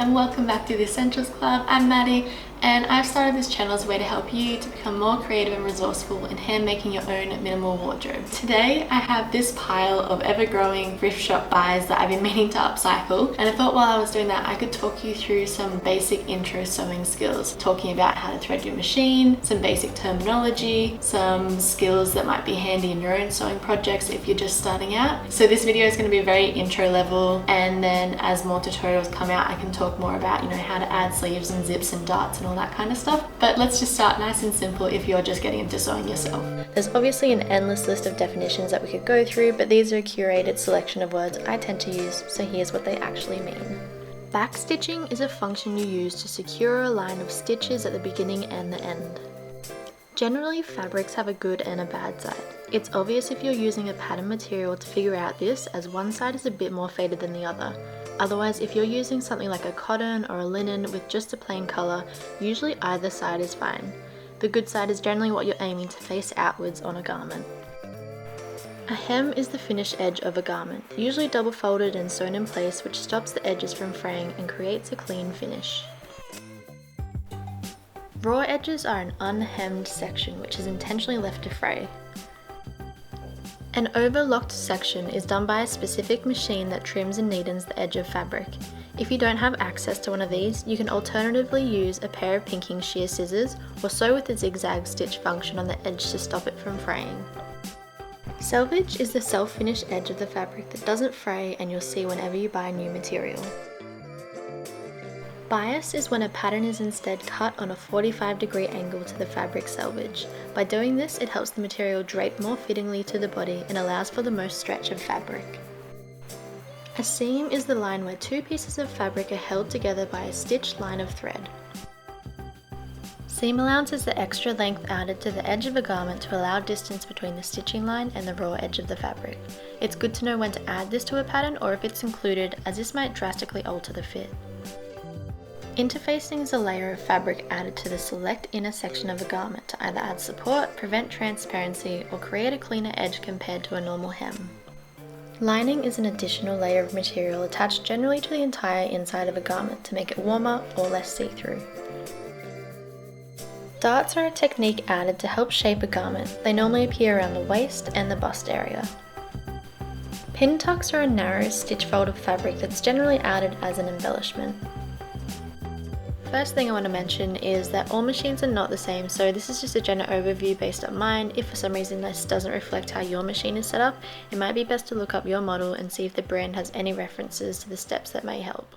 and welcome back to the Essentials Club. I'm Maddie and I've started this channel as a way to help you to become more creative and resourceful in hand making your own minimal wardrobe. Today I have this pile of ever-growing thrift shop buys that I've been meaning to upcycle, and I thought while I was doing that I could talk you through some basic intro sewing skills, talking about how to thread your machine, some basic terminology, some skills that might be handy in your own sewing projects if you're just starting out. So this video is going to be very intro level, and then as more tutorials come out I can talk more about, how to add sleeves and zips and darts and all that kind of stuff. But let's just start nice and simple if you're just getting into sewing yourself. There's obviously an endless list of definitions that we could go through, but these are a curated selection of words I tend to use, so here's what they actually mean. Backstitching is a function you use to secure a line of stitches at the beginning and the end. Generally, fabrics have a good and a bad side. It's obvious if you're using a pattern material to figure out this, as one side is a bit more faded than the other. Otherwise, if you're using something like a cotton or a linen with just a plain colour, usually either side is fine. The good side is generally what you're aiming to face outwards on a garment. A hem is the finished edge of a garment, usually double folded and sewn in place, which stops the edges from fraying and creates a clean finish. Raw edges are an unhemmed section which is intentionally left to fray. An overlocked section is done by a specific machine that trims and neatens the edge of fabric. If you don't have access to one of these, you can alternatively use a pair of pinking shear scissors or sew with the zigzag stitch function on the edge to stop it from fraying. Selvage is the self-finished edge of the fabric that doesn't fray and you'll see whenever you buy new material. Bias is when a pattern is instead cut on a 45-degree angle to the fabric selvage. By doing this, it helps the material drape more fittingly to the body and allows for the most stretch of fabric. A seam is the line where two pieces of fabric are held together by a stitched line of thread. Seam allowance is the extra length added to the edge of a garment to allow distance between the stitching line and the raw edge of the fabric. It's good to know when to add this to a pattern or if it's included, as this might drastically alter the fit. Interfacing is a layer of fabric added to the select inner section of a garment to either add support, prevent transparency, or create a cleaner edge compared to a normal hem. Lining is an additional layer of material attached generally to the entire inside of a garment to make it warmer or less see-through. Darts are a technique added to help shape a garment. They normally appear around the waist and the bust area. Pin tucks are a narrow stitch fold of fabric that's generally added as an embellishment. First thing I want to mention is that all machines are not the same, so this is just a general overview based on mine. If for some reason this doesn't reflect how your machine is set up, it might be best to look up your model and see if the brand has any references to the steps that may help.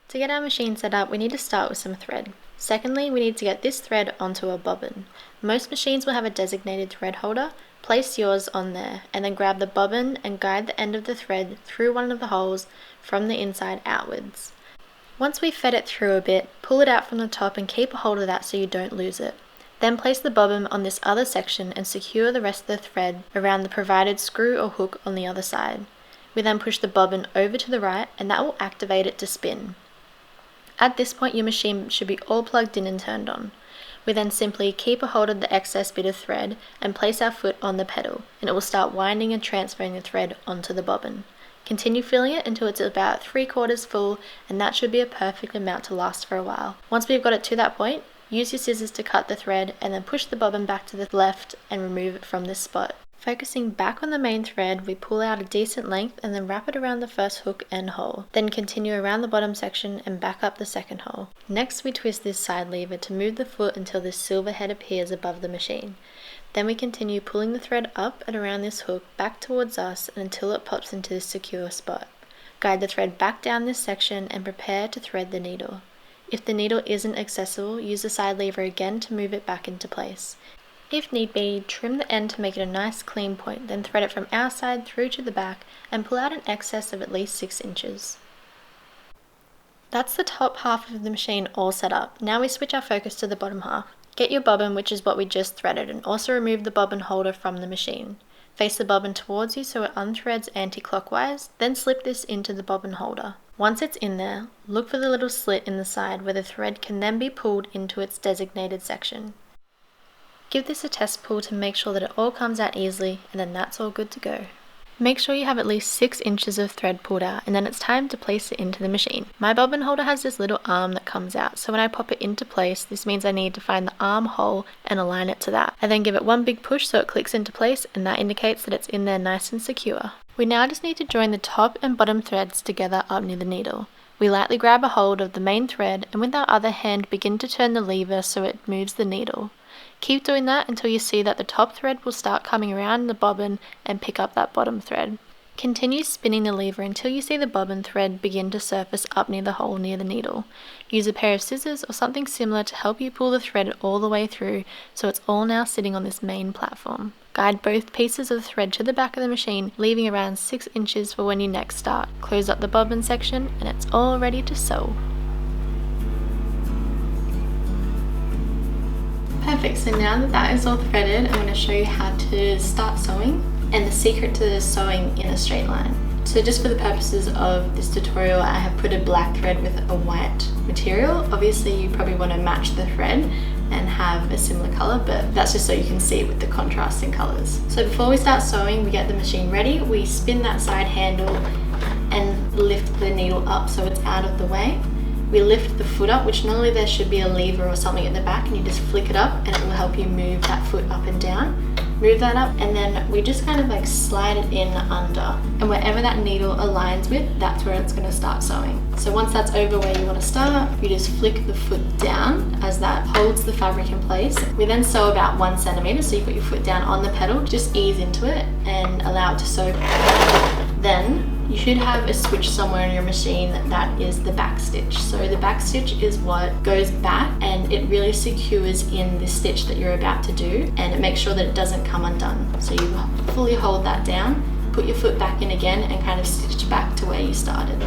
To get our machine set up, we need to start with some thread. Secondly, we need to get this thread onto a bobbin. Most machines will have a designated thread holder. Place yours on there and then grab the bobbin and guide the end of the thread through one of the holes from the inside outwards. Once we've fed it through a bit, pull it out from the top and keep a hold of that so you don't lose it. Then place the bobbin on this other section and secure the rest of the thread around the provided screw or hook on the other side. We then push the bobbin over to the right and that will activate it to spin. At this point your machine should be all plugged in and turned on. We then simply keep a hold of the excess bit of thread and place our foot on the pedal, and it will start winding and transferring the thread onto the bobbin. Continue filling it until it's about 3/4 full, and that should be a perfect amount to last for a while. Once we've got it to that point, use your scissors to cut the thread and then push the bobbin back to the left and remove it from this spot. Focusing back on the main thread, we pull out a decent length and then wrap it around the first hook and hole. Then continue around the bottom section and back up the second hole. Next we twist this side lever to move the foot until this silver head appears above the machine. Then we continue pulling the thread up and around this hook back towards us until it pops into this secure spot. Guide the thread back down this section and prepare to thread the needle. If the needle isn't accessible, use the side lever again to move it back into place. If need be, trim the end to make it a nice clean point, then thread it from our side through to the back and pull out an excess of at least 6 inches. That's the top half of the machine all set up. Now we switch our focus to the bottom half. Get your bobbin, which is what we just threaded, and also remove the bobbin holder from the machine. Face the bobbin towards you so it unthreads anti-clockwise, then slip this into the bobbin holder. Once it's in there, look for the little slit in the side where the thread can then be pulled into its designated section. Give this a test pull to make sure that it all comes out easily, and then that's all good to go. Make sure you have at least 6 inches of thread pulled out, and then it's time to place it into the machine. My bobbin holder has this little arm that comes out, so when I pop it into place, this means I need to find the arm hole and align it to that. I then give it one big push so it clicks into place, and that indicates that it's in there nice and secure. We now just need to join the top and bottom threads together up near the needle. We lightly grab a hold of the main thread and with our other hand begin to turn the lever so it moves the needle. Keep doing that until you see that the top thread will start coming around the bobbin and pick up that bottom thread. Continue spinning the lever until you see the bobbin thread begin to surface up near the hole near the needle. Use a pair of scissors or something similar to help you pull the thread all the way through so it's all now sitting on this main platform. Guide both pieces of thread to the back of the machine, leaving around 6 inches for when you next start. Close up the bobbin section and it's all ready to sew. Perfect, so now that that is all threaded, I'm going to show you how to start sewing and the secret to sewing in a straight line. So just for the purposes of this tutorial, I have put a black thread with a white material. Obviously you probably want to match the thread and have a similar color, but that's just so you can see it with the contrasting colors. So before we start sewing, we get the machine ready, we spin that side handle and lift the needle up so it's out of the way. We lift the foot up, which normally there should be a lever or something at the back, and you just flick it up and it will help you move that foot up and down. Move that up and then we just kind of like slide it in under, and wherever that needle aligns with, that's where it's going to start sewing. So once that's over where you want to start, you just flick the foot down as that holds the fabric in place. We then sew about 1 centimeter, so you put your foot down on the pedal, just ease into it and allow it to sew. Then you should have a switch somewhere in your machine that is the back stitch. So the back stitch is what goes back and it really secures in the stitch that you're about to do, and it makes sure that it doesn't come undone. So you fully hold that down, put your foot back in again and kind of stitch back to where you started.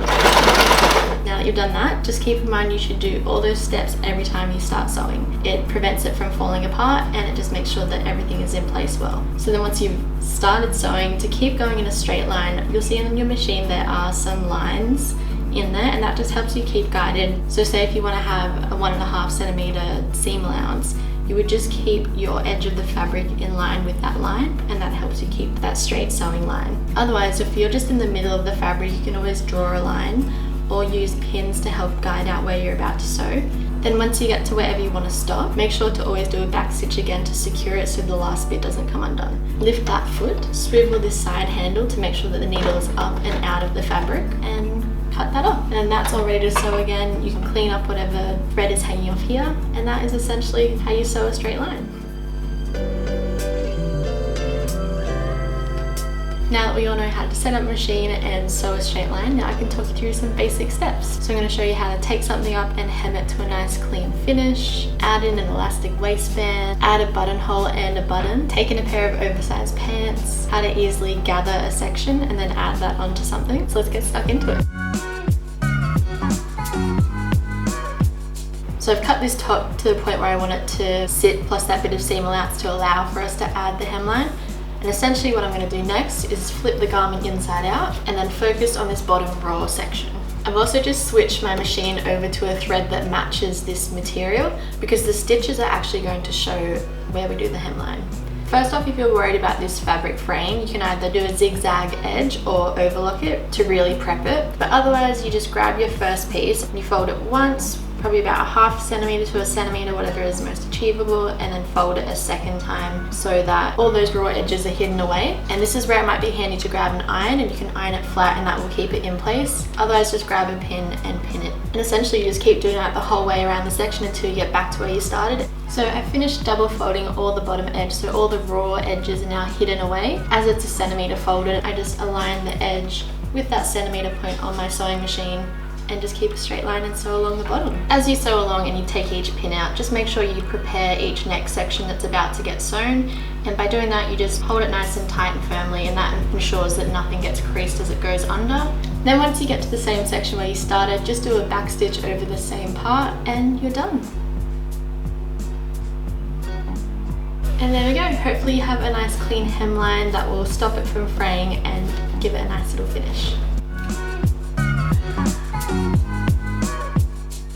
Now that you've done that, just keep in mind you should do all those steps every time you start sewing. It prevents it from falling apart and it just makes sure that everything is in place well. So then once you've started sewing, to keep going in a straight line, you'll see on your machine there are some lines in there, and that just helps you keep guided. So say if you want to have a 1.5 centimeter seam allowance, you would just keep your edge of the fabric in line with that line, and that helps you keep that straight sewing line. Otherwise, if you're just in the middle of the fabric, you can always draw a line or use pins to help guide out where you're about to sew. Then once you get to wherever you want to stop, make sure to always do a back stitch again to secure it so the last bit doesn't come undone. Lift that foot, swivel this side handle to make sure that the needle is up and out of the fabric, and cut that off. And that's all ready to sew again. You can clean up whatever thread is hanging off here, and that is essentially how you sew a straight line. Now that we all know how to set up a machine and sew a straight line, now I can talk you through some basic steps. So I'm going to show you how to take something up and hem it to a nice clean finish, add in an elastic waistband, add a buttonhole and a button, take in a pair of oversized pants, how to easily gather a section and then add that onto something. So let's get stuck into it. So I've cut this top to the point where I want it to sit, plus that bit of seam allowance to allow for us to add the hemline. And essentially what I'm going to do next is flip the garment inside out and then focus on this bottom raw section. I've also just switched my machine over to a thread that matches this material because the stitches are actually going to show where we do the hemline. First off, if you're worried about this fabric fraying, you can either do a zigzag edge or overlock it to really prep it. But otherwise, you just grab your first piece and you fold it once, probably about 1/2 centimeter to 1 centimeter, whatever is most achievable, and then fold it a second time so that all those raw edges are hidden away. And this is where it might be handy to grab an iron, and you can iron it flat and that will keep it in place. Otherwise, just grab a pin and pin it. And essentially you just keep doing that the whole way around the section until you get back to where you started. So I finished double folding all the bottom edge, so all the raw edges are now hidden away. As it's 1 centimeter folded, I just align the edge with that centimeter point on my sewing machine and just keep a straight line and sew along the bottom. As you sew along and you take each pin out, just make sure you prepare each next section that's about to get sewn, and by doing that you just hold it nice and tight and firmly, and that ensures that nothing gets creased as it goes under. Then once you get to the same section where you started, just do a back stitch over the same part and you're done. And there we go, hopefully you have a nice clean hemline that will stop it from fraying and give it a nice little finish.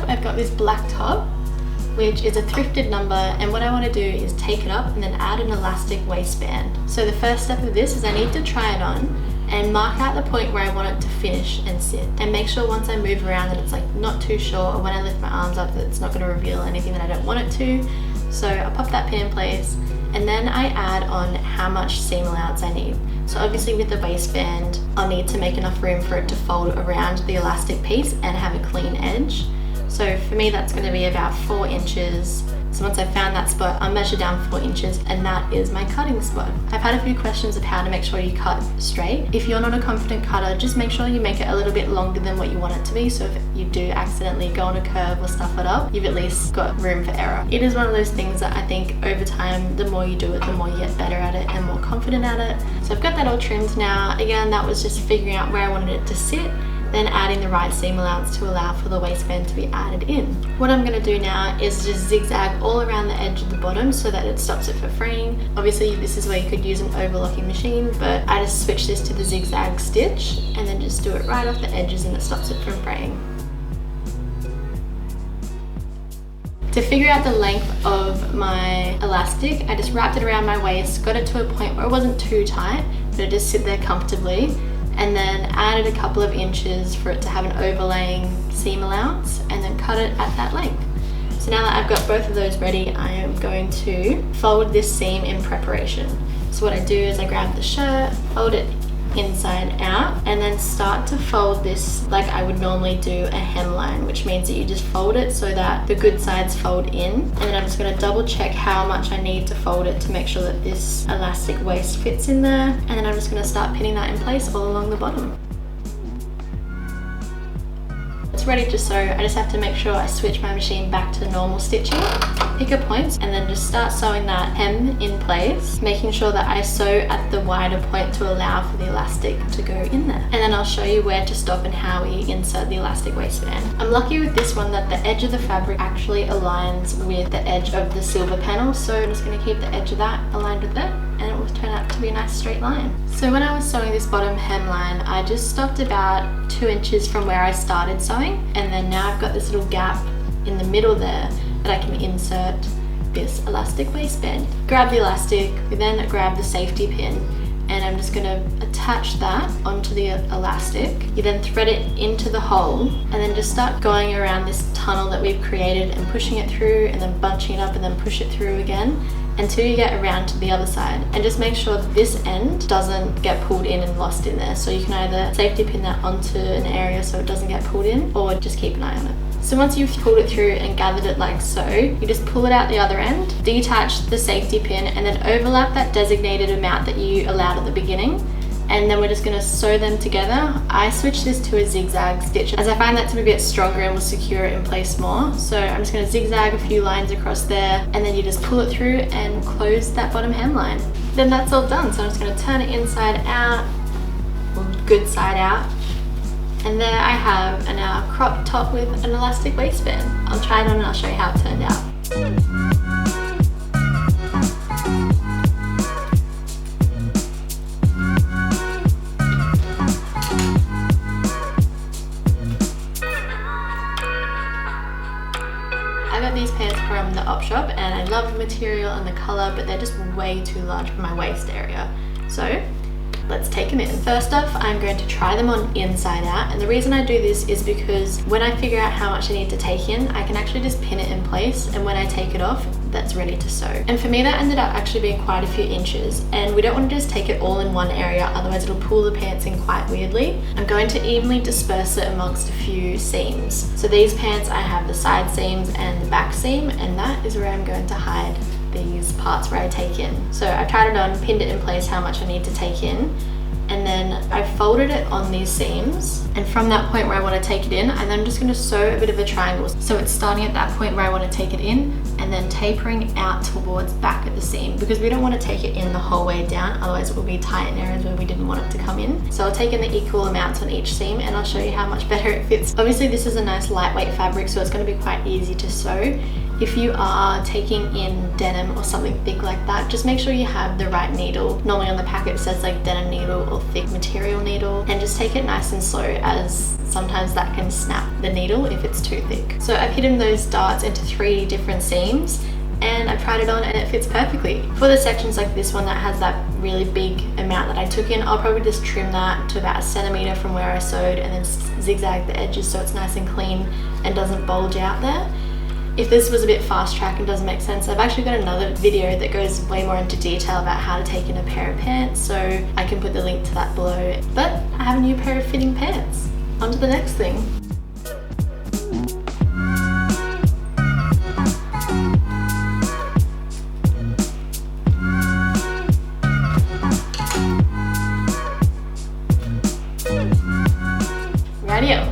I've got this black top, which is a thrifted number, and what I want to do is take it up and then add an elastic waistband. So the first step of this is I need to try it on and mark out the point where I want it to finish and sit, and make sure once I move around that it's like not too short, or when I lift my arms up that it's not going to reveal anything that I don't want it to. So I pop that pin in place, and then I add on how much seam allowance I need. So obviously with the waistband, I'll need to make enough room for it to fold around the elastic piece and have a clean edge. So for me, that's going to be about 4 inches. So once I've found that spot, I'll measure down 4 inches, and that is my cutting spot. I've had a few questions of how to make sure you cut straight. If you're not a confident cutter, just make sure you make it a little bit longer than what you want it to be. So if you do accidentally go on a curve or stuff it up, you've at least got room for error. It is one of those things that I think over time, the more you do it, the more you get better at it and more confident at it. So I've got that all trimmed now. Again, that was just figuring out where I wanted it to sit, then adding the right seam allowance to allow for the waistband to be added in. What I'm going to do now is just zigzag all around the edge of the bottom so that it stops it from fraying. Obviously this is where you could use an overlocking machine, but I just switch this to the zigzag stitch and then just do it right off the edges, and it stops it from fraying. To figure out the length of my elastic, I just wrapped it around my waist, got it to a point where it wasn't too tight, but it just sit there comfortably, and then added a couple of inches for it to have an overlaying seam allowance, and then cut it at that length. So now that I've got both of those ready, I am going to fold this seam in preparation. So what I do is I grab the shirt, fold it inside out, and then start to fold this like I would normally do a hemline, which means that you just fold it so that the good sides fold in, and then I'm just going to double check how much I need to fold it to make sure that this elastic waist fits in there, and then I'm just going to start pinning that in place all along the bottom. It's ready to sew. I just have to make sure I switch my machine back to normal stitching, pick a point, and then just start sewing that hem in place, making sure that I sew at the wider point to allow for the elastic to go in there. And then I'll show you where to stop and how we insert the elastic waistband. I'm lucky with this one that the edge of the fabric actually aligns with the edge of the silver panel, so I'm just going to keep the edge of that aligned with it, and it will turn out to be a nice straight line. So when I was sewing this bottom hemline, I just stopped about 2 inches from where I started sewing, and then now I've got this little gap in the middle there that I can insert this elastic waistband. Grab the elastic, we then grab the safety pin, and I'm just going to attach that onto the elastic. You then thread it into the hole, and then just start going around this tunnel that we've created and pushing it through, and then bunching it up and then push it through again until you get around to the other side. And just make sure that this end doesn't get pulled in and lost in there. So you can either safety pin that onto an area so it doesn't get pulled in, or just keep an eye on it. So once you've pulled it through and gathered it like so, you just pull it out the other end, detach the safety pin, and then overlap that designated amount that you allowed at the beginning. And then we're just going to sew them together. I switched this to a zigzag stitch as I find that to be a bit stronger and will secure it in place more. So I'm just going to zigzag a few lines across there, and then you just pull it through and close that bottom hemline. Then that's all done. So I'm just going to turn it inside out, or good side out. And there I have a now crop top with an elastic waistband. I'll try it on and I'll show you how it turned out. I got these pants from the op shop, and I love the material and the color, but they're just way too large for my waist area. So let's take them in. First off, I'm going to try them on inside out, and the reason I do this is because when I figure out how much I need to take in, I can actually just pin it in place, and when I take it off, that's ready to sew. And for me, that ended up actually being quite a few inches, and we don't want to just take it all in one area, otherwise it'll pull the pants in quite weirdly. I'm going to evenly disperse it amongst a few seams. So these pants, I have the side seams and the back seam, and that is where I'm going to hide these parts where I take in. So I've tried it on, pinned it in place how much I need to take in, and then I've folded it on these seams, and from that point where I want to take it in, I'm just going to sew a bit of a triangle. So it's starting at that point where I want to take it in, and then tapering out towards back at the seam, because we don't want to take it in the whole way down, otherwise it will be tight in areas where we didn't want it to come in. So I'll take in the equal amounts on each seam, and I'll show you how much better it fits. Obviously this is a nice lightweight fabric, so it's going to be quite easy to sew. If you are taking in denim or something thick like that, just make sure you have the right needle. Normally on the packet it says like denim needle or thick material needle, and just take it nice and slow, as sometimes that can snap the needle if it's too thick. So I've hidden those darts into 3 different seams, and I've tried it on and it fits perfectly. For the sections like this one that has that really big amount that I took in, I'll probably just trim that to about 1 centimeter from where I sewed and then zigzag the edges so it's nice and clean and doesn't bulge out there. If this was a bit fast track and doesn't make sense, I've actually got another video that goes way more into detail about how to take in a pair of pants, so I can put the link to that below. But I have a new pair of fitting pants. On to the next thing.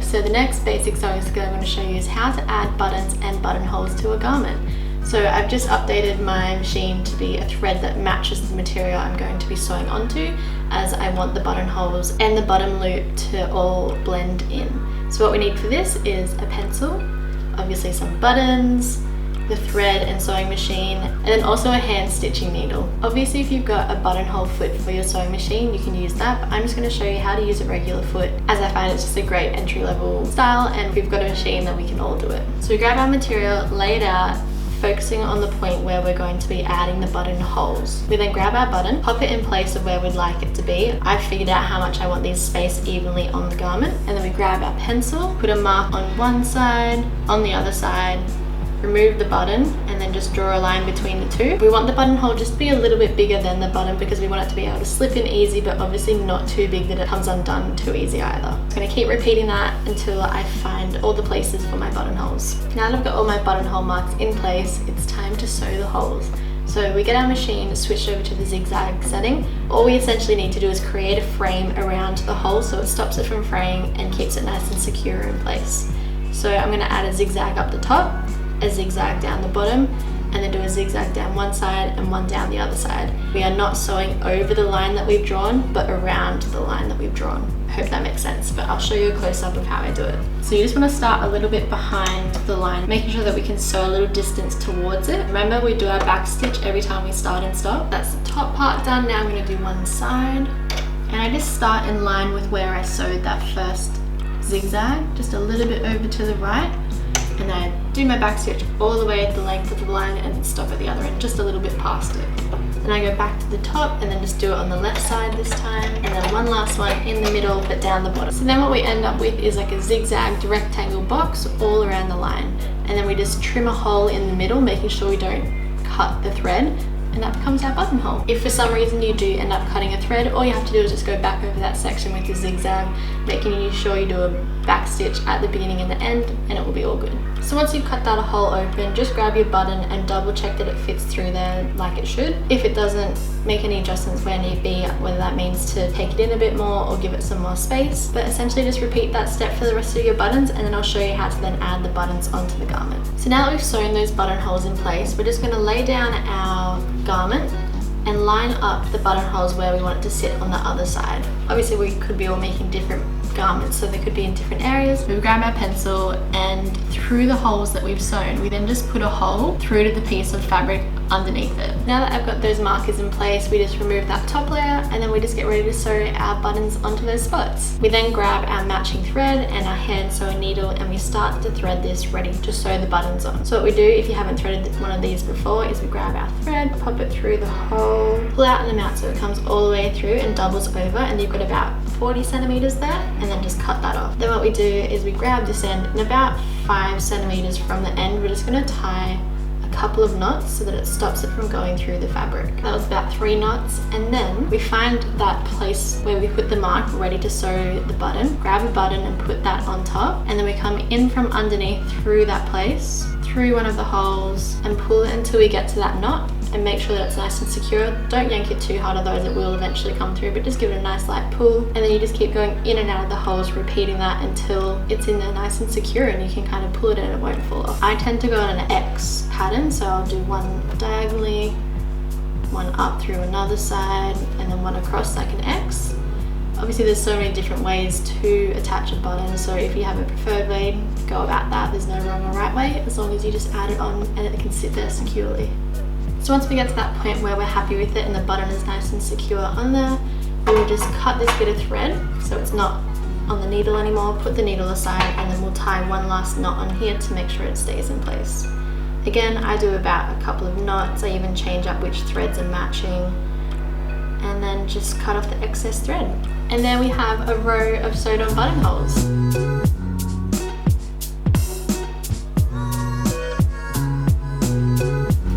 So the next basic sewing skill I'm going to show you is how to add buttons and buttonholes to a garment. So I've just updated my machine to be a thread that matches the material I'm going to be sewing onto, as I want the buttonholes and the bottom loop to all blend in. So what we need for this is a pencil, obviously some buttons, the thread and sewing machine, and then also a hand stitching needle. Obviously if you've got a buttonhole foot for your sewing machine, you can use that, but I'm just going to show you how to use a regular foot, as I find it's just a great entry-level style and we've got a machine that we can all do it. So we grab our material, lay it out, focusing on the point where we're going to be adding the buttonholes. We then grab our button, pop it in place of where we'd like it to be. I've figured out how much I want these spaced evenly on the garment, and then we grab our pencil, put a mark on one side, on the other side, remove the button, and then just draw a line between the two. We want the buttonhole just to be a little bit bigger than the button because we want it to be able to slip in easy, but obviously not too big that it comes undone too easy either. I'm going to keep repeating that until I find all the places for my buttonholes. Now that I've got all my buttonhole marks in place, it's time to sew the holes. So we get our machine switched over to the zigzag setting. All we essentially need to do is create a frame around the hole so it stops it from fraying and keeps it nice and secure in place. So I'm going to add a zigzag up the top, a zigzag down the bottom, and then do a zigzag down one side and one down the other side. We are not sewing over the line that we've drawn, but around the line that we've drawn. I hope that makes sense, but I'll show you a close-up of how I do it. So you just want to start a little bit behind the line, making sure that we can sew a little distance towards it. Remember, we do our back stitch every time we start and stop. That's the top part done. Now I'm going to do one side, and I just start in line with where I sewed that first zigzag, just a little bit over to the right. And then I do my back stitch all the way the length of the line and then stop at the other end, just a little bit past it. Then I go back to the top and then just do it on the left side this time, and then one last one in the middle but down the bottom. So then what we end up with is like a zigzagged rectangle box all around the line, and then we just trim a hole in the middle, making sure we don't cut the thread, and that becomes our buttonhole. If for some reason you do end up cutting a thread, all you have to do is just go back over that section with your zigzag, making sure you do a back stitch at the beginning and the end, and it will be all good. So once you've cut that hole open, just grab your button and double check that it fits through there like it should. If it doesn't, make any adjustments where need be, whether that means to take it in a bit more or give it some more space. But essentially just repeat that step for the rest of your buttons, and then I'll show you how to then add the buttons onto the garment. So now that we've sewn those buttonholes in place, we're just going to lay down our garment and line up the buttonholes where we want it to sit on the other side. Obviously we could be all making different garments, so they could be in different areas. We grab our pencil, and through the holes that we've sewn, we then just put a hole through to the piece of fabric underneath it. Now that I've got those markers in place, we just remove that top layer, and then we just get ready to sew our buttons onto those spots. We then grab our matching thread and our hand sewing needle, and we start to thread this ready to sew the buttons on. So what we do, if you haven't threaded one of these before, is we grab our thread, pop it through the hole, pull out an amount so it comes all the way through and doubles over, and you've got about 40 centimeters there, and then just cut that off. Then what we do is we grab this end, and about 5 centimeters from the end, we're just going to tie a couple of knots so that it stops it from going through the fabric. That was about 3 knots, and then we find that place where we put the mark ready to sew the button, grab a button and put that on top, and then we come in from underneath through that place, through one of the holes, and pull it until we get to that knot, and make sure that it's nice and secure. Don't yank it too hard, otherwise it will eventually come through, but just give it a nice light pull, and then you just keep going in and out of the holes, repeating that until it's in there nice and secure, and you can kind of pull it and it won't fall off. I tend to go on an X pattern, so I'll do one diagonally, one up through another side, and then one across like an X. Obviously there's so many different ways to attach a button, so if you have a preferred way, go about that. There's no wrong or right way, as long as you just add it on and it can sit there securely. So once we get to that point where we're happy with it and the button is nice and secure on there, we will just cut this bit of thread so it's not on the needle anymore, put the needle aside, and then we'll tie one last knot on here to make sure it stays in place. Again, I do about a couple of knots. I even change up which threads are matching. and then just cut off the excess thread. And there we have a row of sewed on buttonholes.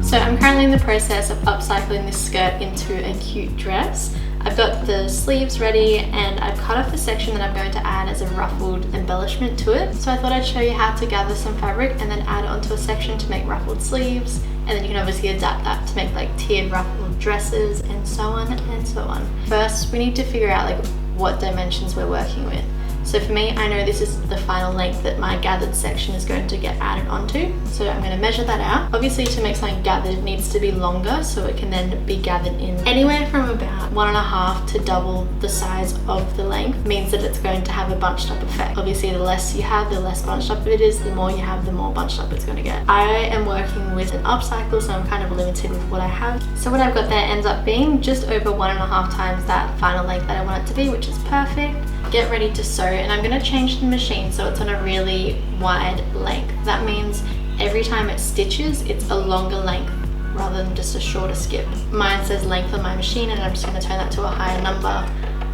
So I'm currently in the process of upcycling this skirt into a cute dress. I've got the sleeves ready and I've cut off the section that I'm going to add as a ruffled embellishment to it. So I thought I'd show you how to gather some fabric and then add it onto a section to make ruffled sleeves. And then you can obviously adapt that to make like tiered ruffled dresses and so on and so on. First, we need to figure out like what dimensions we're working with. So for me, I know this is the final length that my gathered section is going to get added onto. So I'm going to measure that out. Obviously, to make something gathered, it needs to be longer so it can then be gathered in anywhere from about 1.5 to double the size of the length. Means that it's going to have a bunched up effect. Obviously, the less you have, the less bunched up it is. The more you have, the more bunched up it's going to get. I am working with an upcycle, so I'm kind of limited with what I have. So what I've got there ends up being just over 1.5 times that final length that I want it to be, which is perfect. Get ready to sew, and I'm going to change the machine so it's on a really wide length. That means every time it stitches, it's a longer length rather than just a shorter skip. Mine says length on my machine and I'm just going to turn that to a higher number.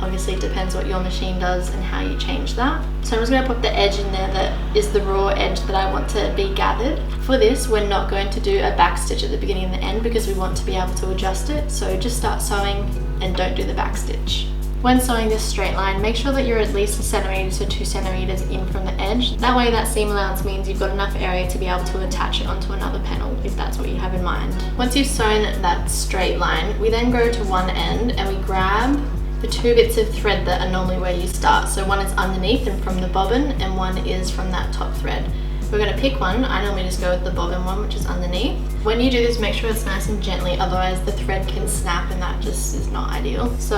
Obviously it depends what your machine does and how you change that. So I'm just going to put the edge in there that is the raw edge that I want to be gathered. For this, we're not going to do a back stitch at the beginning and the end because we want to be able to adjust it. So just start sewing and don't do the back stitch. When sewing this straight line, make sure that you're at least 1 centimeter to 2 centimeters in from the edge. That way that seam allowance means you've got enough area to be able to attach it onto another panel if that's what you have in mind. Once you've sewn that straight line, we then go to one end and we grab the 2 bits of thread that are normally where you start. So one is underneath and from the bobbin and one is from that top thread. We're going to pick one. I normally just go with the bobbin one, which is underneath. When you do this, make sure it's nice and gently, otherwise the thread can snap and that just is not ideal. So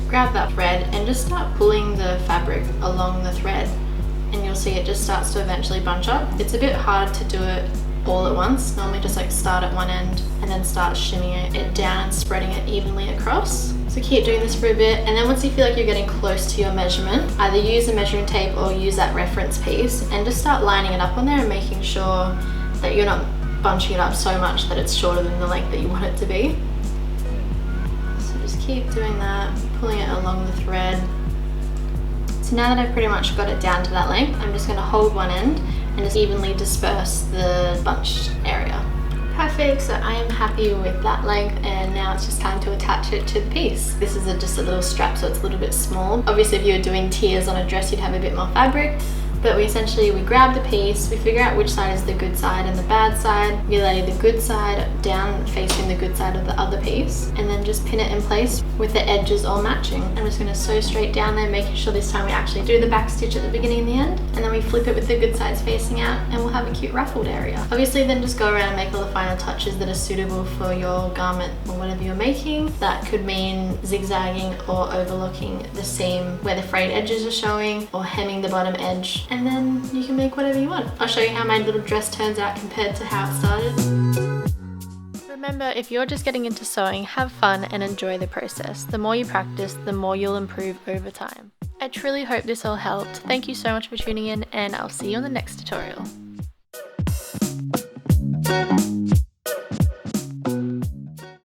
grab that thread and just start pulling the fabric along the thread and you'll see it just starts to eventually bunch up. It's a bit hard to do it all at once. Normally just like start at one end and then start shimmying it down and spreading it evenly across. So keep doing this for a bit, and then once you feel like you're getting close to your measurement, either use a measuring tape or use that reference piece and just start lining it up on there and making sure that you're not bunching it up so much that it's shorter than the length that you want it to be. So just keep doing that, pulling it along the thread. So now that I've pretty much got it down to that length, I'm just going to hold one end and just evenly disperse the bunched area. Perfect, so I am happy with that length and now it's just time to attach it to the piece. This is just a little strap, so it's a little bit small. Obviously if you were doing tiers on a dress you'd have a bit more fabric, but we grab the piece, we figure out which side is the good side and the bad side. We lay the good side down facing the good side of the other piece and then just pin it in place with the edges all matching. I'm just going to sew straight down there, making sure this time we actually do the back stitch at the beginning and the end, and then we flip it with the good sides facing out and we'll have a cute ruffled area. Obviously then just go around and make all the final touches that are suitable for your garment or whatever you're making. That could mean zigzagging or overlooking the seam where the frayed edges are showing or hemming the bottom edge. And then you can make whatever you want. I'll show you how my little dress turns out compared to how it started. Remember, if you're just getting into sewing, have fun and enjoy the process. The more you practice, the more you'll improve over time. I truly hope this all helped. Thank you so much for tuning in and I'll see you on the next tutorial.